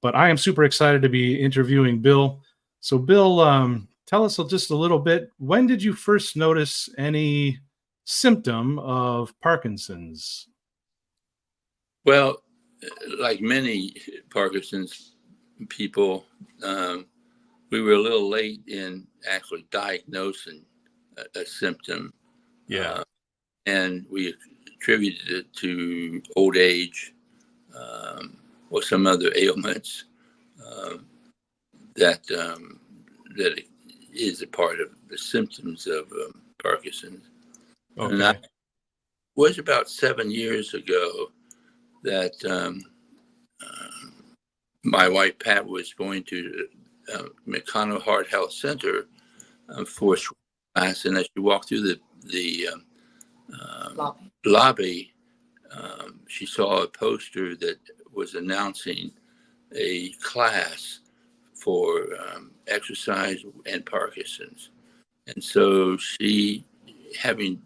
But I am super excited to be interviewing Bill. So, Bill, tell us just a little bit. When did you first notice any symptom of Parkinson's? Well, like many Parkinson's people, we were a little late in actually diagnosing a symptom. Yeah. And we attributed it to old age or some other ailments that is a part of the symptoms of Parkinson's. And Okay. it was about 7 years ago that my wife Pat was going to McConnell Heart Health Center for a class, and as she walked through the lobby, she saw a poster that was announcing a class for exercise and Parkinson's. And so she, having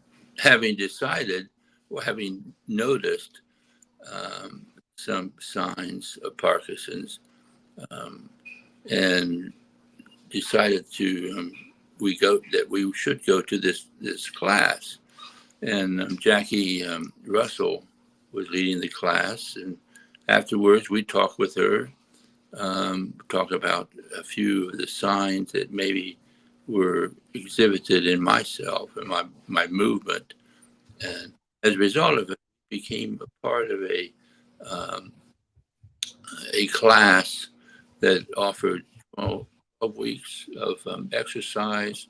decided or having noticed some signs of Parkinson's, and decided that we should go to this class. And Jackie Russell was leading the class, and afterwards we talked with her, talk about a few of the signs that maybe were exhibited in myself and my movement. And as a result of it, became a part of a class that offered 12 weeks of exercise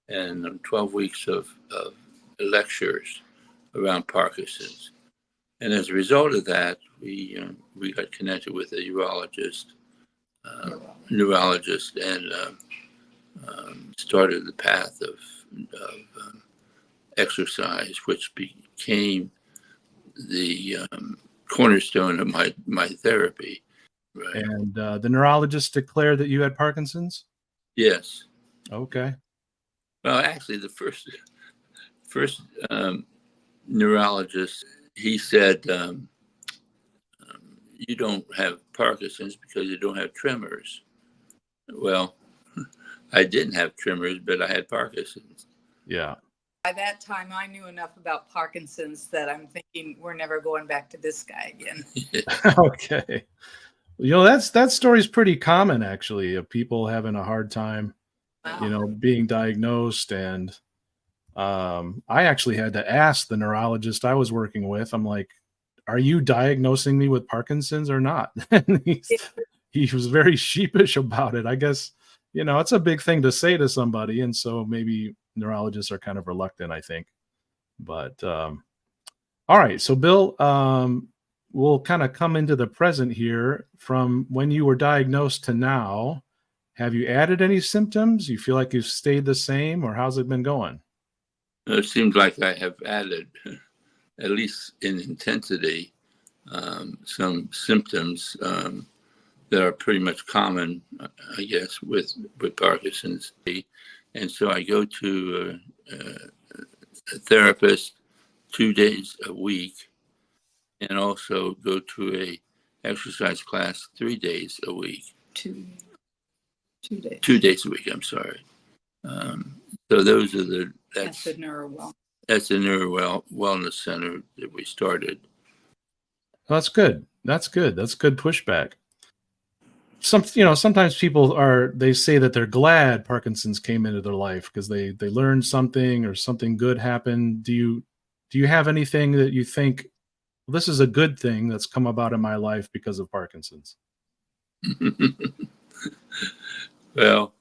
and 12 weeks of lectures around Parkinson's. And as a result of that, we got connected with a neurologist, and started the path of exercise, which became the cornerstone of my therapy. Right. And the neurologist declared that you had Parkinson's? Yes. Okay. Well, actually, the first neurologist, he said, you don't have Parkinson's because you don't have tremors. Well, I didn't have tremors, but I had Parkinson's. Yeah. By that time, I knew enough about Parkinson's that I'm thinking we're never going back to this guy again. Okay. That story's pretty common, actually, of people having a hard time, being diagnosed. And I actually had to ask the neurologist I was working with, I'm like, are you diagnosing me with Parkinson's or not? And he was very sheepish about it. I guess, it's a big thing to say to somebody. And so maybe neurologists are kind of reluctant, I think. But all right. So, Bill, we'll kind of come into the present here. From when you were diagnosed to now, have you added any symptoms? You feel like you've stayed the same, or how's it been going? It seems like I have added, at least in intensity, some symptoms that are pretty much common, I guess, with Parkinson's. And so I go to a therapist 2 days a week, and also go to a exercise class 3 days a week. 2 days. 2 days a week. I'm sorry. So those are that's the neuro wellness center that we started. Well, that's good. That's good pushback. Sometimes people they say that they're glad Parkinson's came into their life because they learned something or something good happened. Do you have anything that you think, well, this is a good thing that's come about in my life because of Parkinson's? Well,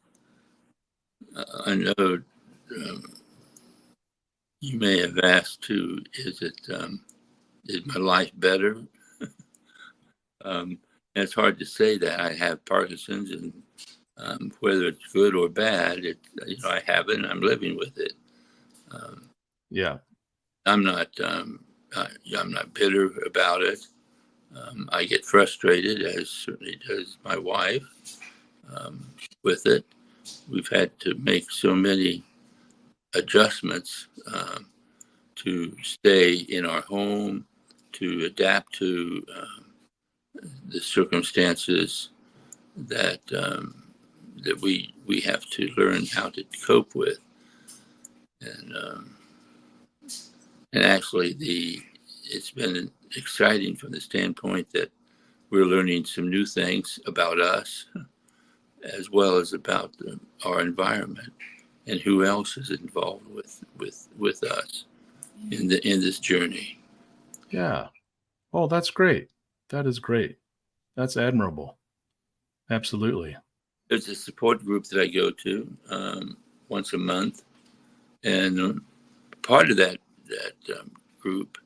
I know you may have asked too, is my life better? It's hard to say that. I have Parkinson's, and whether it's good or bad, I have it and I'm living with it. Yeah. I'm not bitter about it. I get frustrated, as certainly does my wife, with it. We've had to make so many adjustments to stay in our home, to adapt to the circumstances that we have to learn how to cope with, and actually it's been exciting from the standpoint that we're learning some new things about us as well as about our environment and who else is involved with us in this journey. Yeah. Oh, that's great. That is great. That's admirable. Absolutely. There's a support group that I go to once a month, and part of that group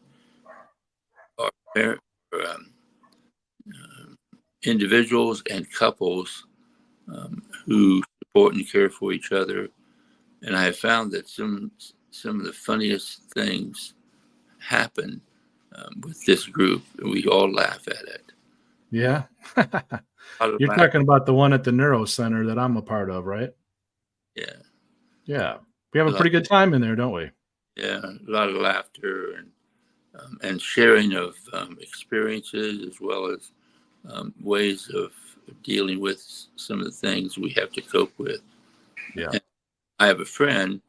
are individuals and couples who support and care for each other. And I have found that some of the funniest things happen with this group, and we all laugh at it. Yeah. A lot of You're laugh. talking about the one at the Neuro Center that I'm a part of, right? Yeah, Yeah. We have a a lot, pretty good time in there, don't we? yeah, a lot of laughter and sharing of experiences as well as ways of dealing with some of the things we have to cope with. Yeah. And I have a friend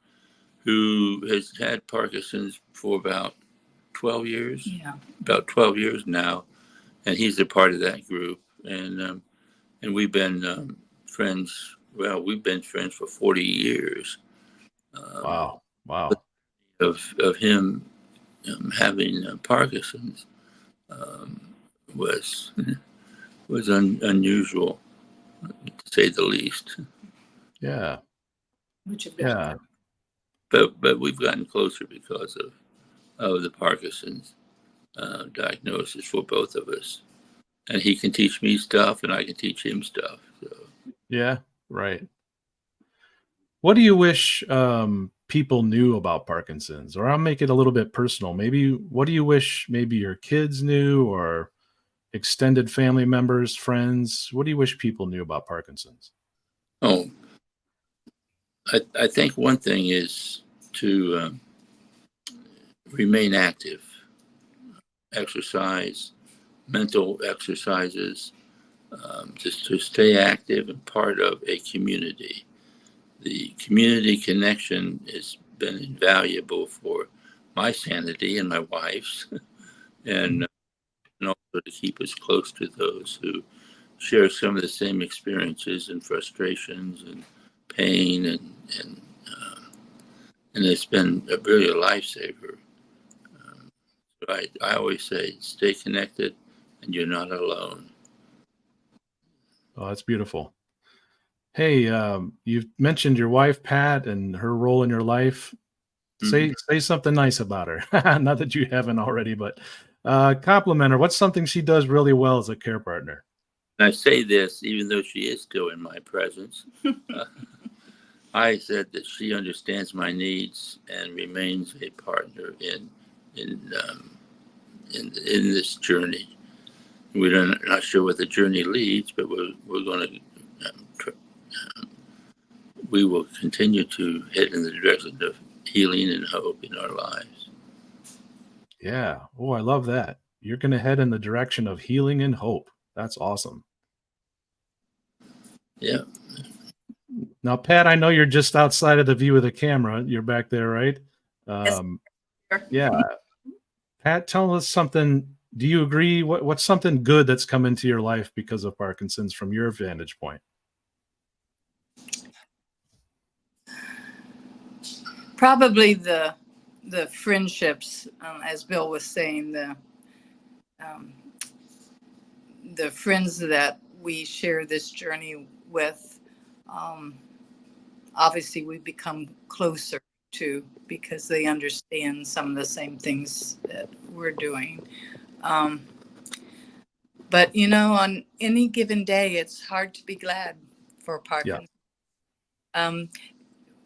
who has had Parkinson's for about 12 years. Yeah. About 12 years now, and he's a part of that group. And we've been friends. Well, we've been friends for 40 years. Wow. Wow. Of him having Parkinson's was unusual, to say the least. Yeah. Which of Yeah. But we've gotten closer because of the Parkinson's diagnosis for both of us. And he can teach me stuff, and I can teach him stuff. So. Yeah. Right. What do you wish people knew about Parkinson's? Or I'll make it a little bit personal. Maybe what do you wish maybe your kids knew or extended family members, friends? What do you wish people knew about Parkinson's? Oh, I think one thing is to remain active, exercise, mental exercises, just to stay active and part of a community. The community connection has been invaluable for my sanity and my wife's, and also to keep us close to those who share some of the same experiences and frustrations and pain, and it's been really a lifesaver. So I always say, stay connected, and you're not alone. Oh, that's beautiful. Hey, you've mentioned your wife, Pat, and her role in your life. Say something nice about her. Not that you haven't already, but compliment her. What's something she does really well as a care partner? And I say this even though she is still in my presence. I said that she understands my needs and remains a partner in this journey. We're not sure what the journey leads, but we're going to we will continue to head in the direction of healing and hope in our lives. Yeah. Oh, I love that. You're going to head in the direction of healing and hope. That's awesome. Yeah. Now, Pat, I know you're just outside of the view of the camera. You're back there, right? Yes. Yeah. Pat, tell us something. Do you agree? What's something good that's come into your life because of Parkinson's from your vantage point? Probably the friendships, as Bill was saying, the friends that we share this journey with. Obviously, we become closer to because they understand some of the same things that we're doing. But on any given day, it's hard to be glad for Parkinson. Yeah.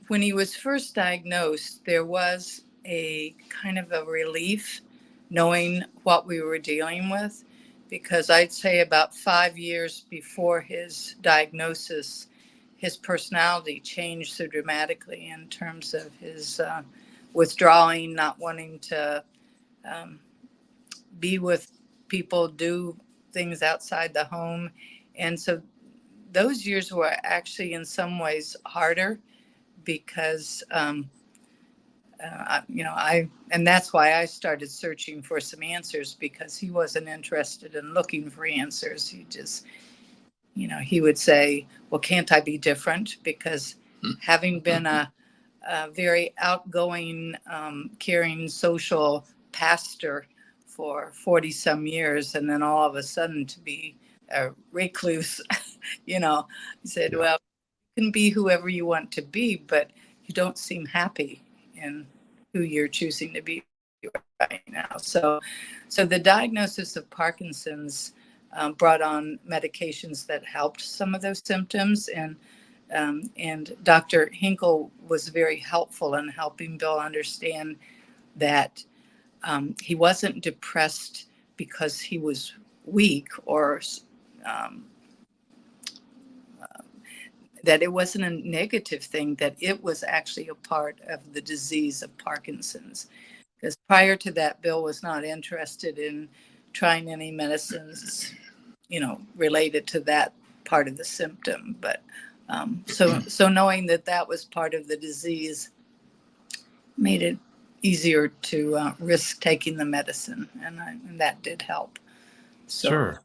When he was first diagnosed, there was a kind of a relief knowing what we were dealing with, because I'd say about 5 years before his diagnosis, his personality changed so dramatically in terms of his withdrawing, not wanting to be with people, do things outside the home. And so those years were actually in some ways harder because, and that's why I started searching for some answers, because he wasn't interested in looking for answers. He just, he would say, well, can't I be different? Because having been a very outgoing, caring, social pastor for 40 some years, and then all of a sudden to be a recluse, he said, well, you can be whoever you want to be, but you don't seem happy in who you're choosing to be right now. So the diagnosis of Parkinson's brought on medications that helped some of those symptoms, and Dr. Hinkle was very helpful in helping Bill understand that he wasn't depressed because he was weak, or that it wasn't a negative thing, that it was actually a part of the disease of Parkinson's. Because prior to that, Bill was not interested in trying any medicines, related to that part of the symptom. But so knowing that was part of the disease made it easier to risk taking the medicine, and that did help. So, Sure.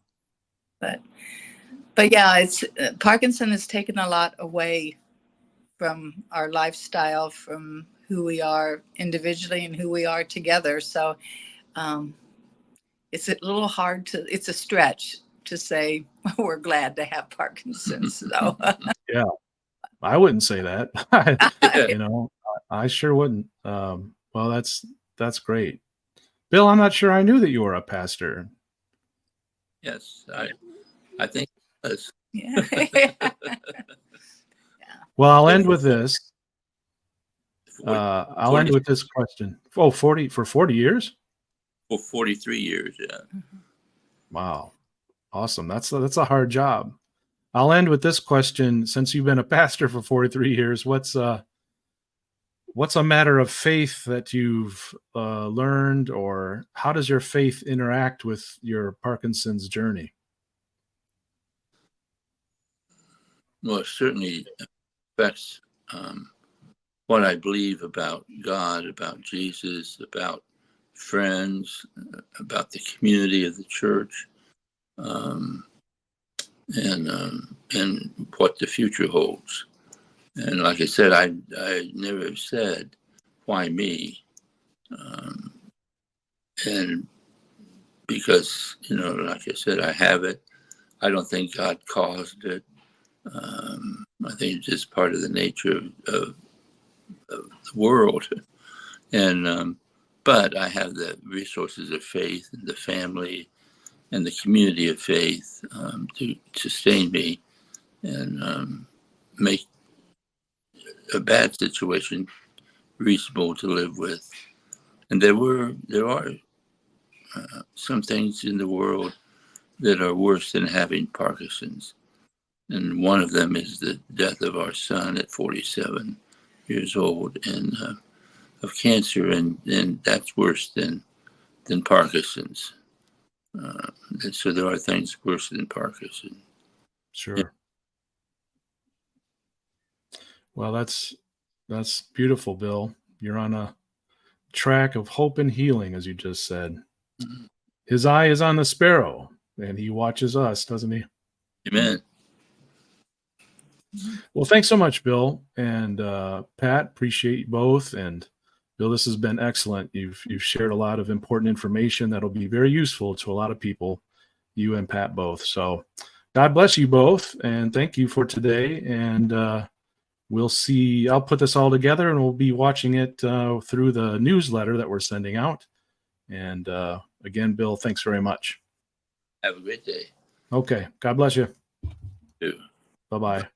But yeah, it's Parkinson has taken a lot away from our lifestyle, from who we are individually and who we are together. So it's a little hard it's a stretch to say we're glad to have Parkinson's. So Yeah, I wouldn't say that. I sure wouldn't. Well, that's great. Bill, I'm not sure I knew that you were a pastor. Yes, I think it was. Yeah. Well, I'll end with this. I'll end with this question. Oh, 40 years? For 43 years, yeah. Wow. Awesome. That's a hard job. I'll end with this question. Since you've been a pastor for 43 years, what's a matter of faith that you've learned, or how does your faith interact with your Parkinson's journey? Well, it certainly affects what I believe about God, about Jesus, about friends, about the community of the church, and what the future holds. And like I said, I never said, why me? And because, like I said, I have it. I don't think God caused it. I think it's just part of the nature of the world. And but I have the resources of faith and the family and the community of faith to sustain me and make a bad situation reasonable to live with. And there are some things in the world that are worse than having Parkinson's. And one of them is the death of our son at 47 years old, and of cancer, and that's worse than Parkinson's. And so there are things worse than Parkinson's. Sure. Yeah. Well, that's beautiful, Bill. You're on a track of hope and healing, as you just said. Mm-hmm. His eye is on the sparrow, and he watches us, doesn't he? Amen. Well, thanks so much, Bill and Pat. Appreciate you both. And Bill, this has been excellent. You've shared a lot of important information that'll be very useful to a lot of people, you and Pat both. So God bless you both, and thank you for today. And we'll see. I'll put this all together, and we'll be watching it through the newsletter that we're sending out. And again, Bill, thanks very much. Have a great day. Okay. God bless you. You too. Bye-bye.